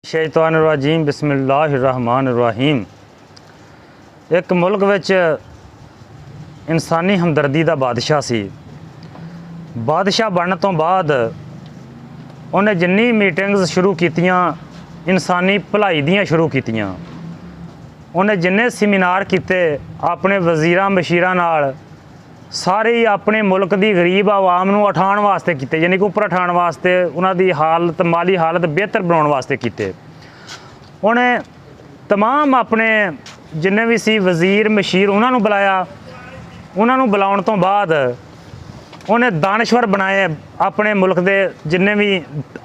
शैतानिर्रजीम बिस्मिल्लाहिर्रहमानिर्रहीम। एक मुल्क विच इंसानी हमदर्दी दा बादशाह सी। बादशाह बनने तो बाद उन्हें जिन्नी मीटिंग्स शुरू कीतियां इंसानी भलाई दियां शुरू कीतियां। उन्हें जिन्ने सेमिनार किते अपने वजीरां मशीरां नाल सारे ही अपने मुल्क की गरीब आवाम नूं उठाउण वास्ते किते, यानी कि उपर उठाउण वास्ते उन्हां दी हालत माली हालत बेहतर बनाउण वास्ते किते। उन्हें तमाम अपने जिन्ने भी सी वजीर मशीर उन्हां नूं बुलाया। उन्हां नूं बुलाउण तो बाद उन्हें दानश्वर बनाए, अपने मुल्क के जिन्ने भी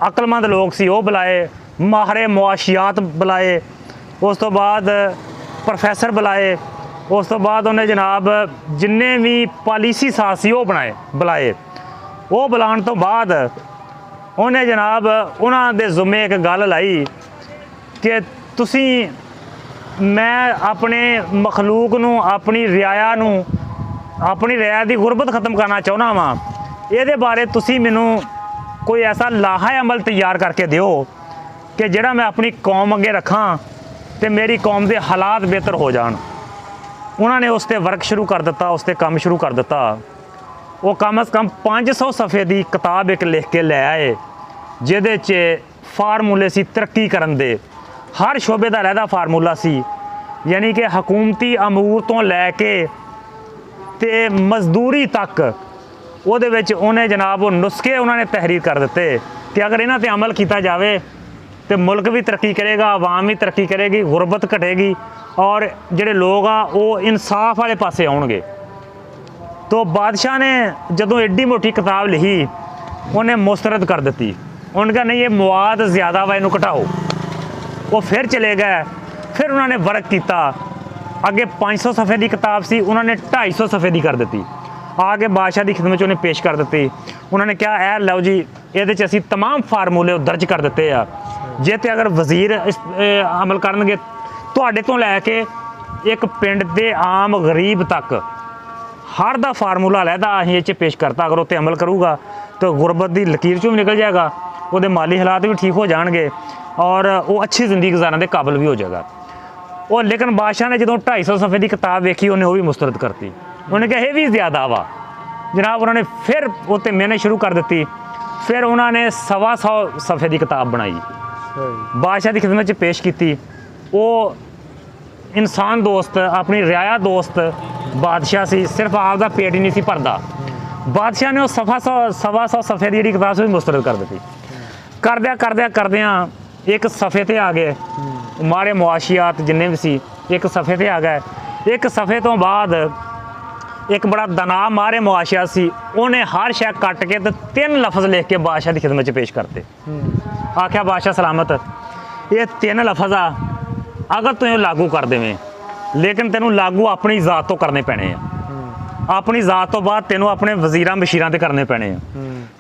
अकलमंद लोग सी वो बुलाए, माहरे मुआशियात बुलाए, उस तो बाद प्रोफैसर बुलाए, उस तो बाद उन्हें जनाब जिन्ने भी पॉलिसी साज सी वो बुलाए। वो बुलाने तो बाद उन्हें जनाब उन्होंने दे जुम्मे एक गल लाई कि तुसी मैं अपने मखलूक नूं अपनी रियाया नूं अपनी रियाया की गुरबत ख़त्म करना चाहना वा। ये बारे तुसी मैनू कोई ऐसा लाहा अमल तैयार करके दिओ कि जिहड़ा मैं अपनी कौम अगे रखा तो मेरी कौम के हालात बेहतर हो जान। उन्होंने उस पर वर्क शुरू कर दिता, उस पर काम शुरू कर दिता। वो कम अज़ कम 500 सफ़े की किताब एक लिख के लै आए जिहदे च फार्मूले सी तरक्की करन दे। हर शोबे का अलहदा फार्मूला सी, यानी कि हकूमती अमूर तो लैके ते मजदूरी तक उहदे विच उन्हें जनाब वो नुस्खे उन्होंने तहरीर कर दिते कि अगर इन्हां ते अमल किया जाए तो मुल्क भी तरक्की करेगा, आवाम भी तरक्की करेगी, गुरबत घटेगी और जिहड़े लोग आ वो इंसाफ वाले पासे आउणगे। तो बादशाह ने जदों एड्डी मोटी किताब लिखी उन्हें मुस्तरद कर दी। उन्होंने कहा नहीं ये मवाद ज़्यादा वा, इनू घटाओ। वो फिर चले गए, फिर उन्होंने वर्क किया। अगे 500 सफ़े की किताब सी, उन्होंने 250 सफ़े की कर दी। आके बादशाह की खिदमत उन्हें पेश कर दी। उन्होंने कहा ए लो जी, ये असी तमाम फार्मूले दर्ज कर दिते आ, जे ते अगर वजीर अमल करनगे तुहाडे तो लैके एक पिंड के आम गरीब तक हर दा फार्मूला अलहदा असीं इह पेश करता। अगर उत्ते अमल करूगा तो गुरबत की लकीर चों भी निकल जाएगा, वो माली हालात भी ठीक हो जाएंगे और वो अच्छी जिंदगी गुजारने के काबिल भी हो जाएगा। वो लेकिन बादशाह ने जो 250 सफ़े की किताब वेखी उन्हें वो भी मुस्तरद करती। उन्होंने कहा यह भी ज़्यादा वा जनाब। उन्होंने फिर उत्ते मेहनत शुरू कर दी। फिर उन्होंने 125 सफ़े की किताब बनाई, बादशाह की खिदमत पेश की। वो इंसान दोस्त अपनी रियाया दोस्त बादशाह सी, सिर्फ आपका पेट ही नहीं सी भरदा। बादशाह ने वो 125 सफ़े की जी किताब से भी मुस्तरद कर दी। करद्या एक सफ़े ते आ गए माड़े मुआशियात जिन्ने भी सी, एक सफ़े ते आ गए। एक सफ़े तो बाद एक बड़ा दना मारे मुआशियात सी, उन्हें हर शै कट के तो 3 लफज लिख के बादशाह की खिदमत पेश करते। आख्या बादशाह सलामत, ये 3 लफज आ अगर तुम लागू कर देवें, लेकिन तेनों लागू अपनी ज़ात तो करने पैने आ। अपनी ज़ात तो बाद तेनों अपने वजीरां मशीरां ते करने पैने आ।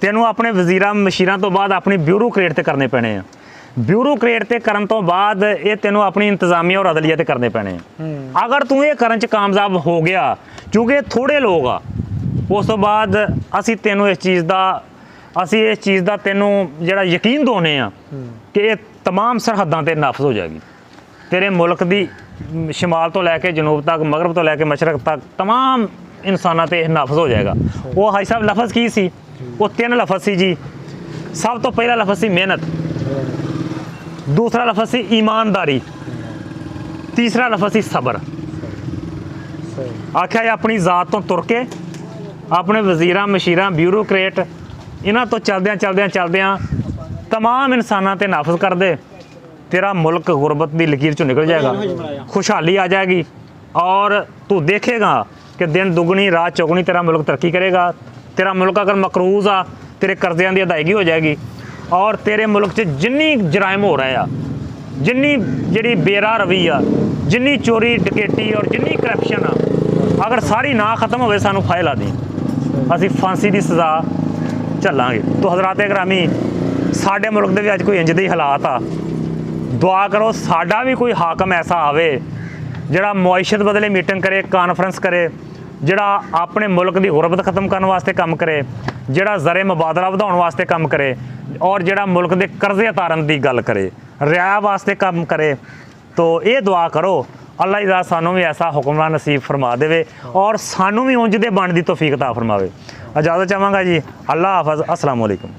तेनों अपने वजीरां मशीरां तो बाद अपनी ब्यूरोक्रेट ते करने पैने आ। ब्यूरोक्रेट ते करन तो बाद ये तेनों अपनी इंतजामिया और अदलिया ते करने पैने आ। अगर तू ये करन च कामयाब हो गया, क्योंकि थोड़े लोग आ, उस तो बाद असी तेनों इस चीज़ का तेनों जिहड़ा यकीन दोने आ कि ये तमाम सरहदां ते नाफज हो जाएगी। तेरे मुल्क की शमाल तो लैके जनूब तक, मगरब तो लैके मशरक तक तमाम इंसानां ते नाफज हो जाएगा। वो हाई साहब लफज की सी? वो 3 लफज सी जी। सब तो पहला लफज सी मेहनत, दूसरा लफज सी ईमानदारी, तीसरा लफज सी सबर। आख्या अपनी ज़ात तो तुर के अपने वजीरां मशीरां ब्यूरोक्रेट इन्हां तो चलद्या तमाम इंसानां ते नाफज कर दे, तेरा मुल्क गुरबत की लकीर चों निकल जाएगा, खुशहाली आ जाएगी और तू देखेगा कि दिन दुगनी रात चौगनी तेरा मुल्क तरक्की करेगा। तेरा मुल्क अगर मकरूज़ आ तेरे कर्जियां की अदायगी हो जाएगी और तेरे मुल्क च जिन्नी जराइम हो रहा है, जिन्नी जी बेरा रवी आ, जिन्नी चोरी डकैती और जिन्नी करप्शन आ, अगर सारी ना खत्म हो सानू फाहे ला दी, असी फांसी की सज़ा झल्लांगे। तो हज़रात ग्रामी साडे मुल्क दे अज कोई इंज दे हालात आ, दुआ करो साडा भी कोई हाकम ऐसा आवे जिहड़ा मुआशत बदले मीटिंग करे, कॉन्फ्रेंस करे, जिहड़ा अपने मुल्क की गुरबत खत्म करने वास्ते काम करे, जिहड़ा ज़रे मुबादला वधाउण वास्ते काम करे और जिहड़ा मुल्क के कर्जे उतारन की गल करे। रिया वास्ते काम करे। तो ये दुआ करो अल्लाह ताला सानू भी ऐसा हुक्मरान नसीब फरमा देवे और सानू भी उंज दे बन दी तौफीक अता फरमावे। इजाज़त चाहांगा जी। अल्लाह हाफ़िज़। अस्सलाम वालेकुम।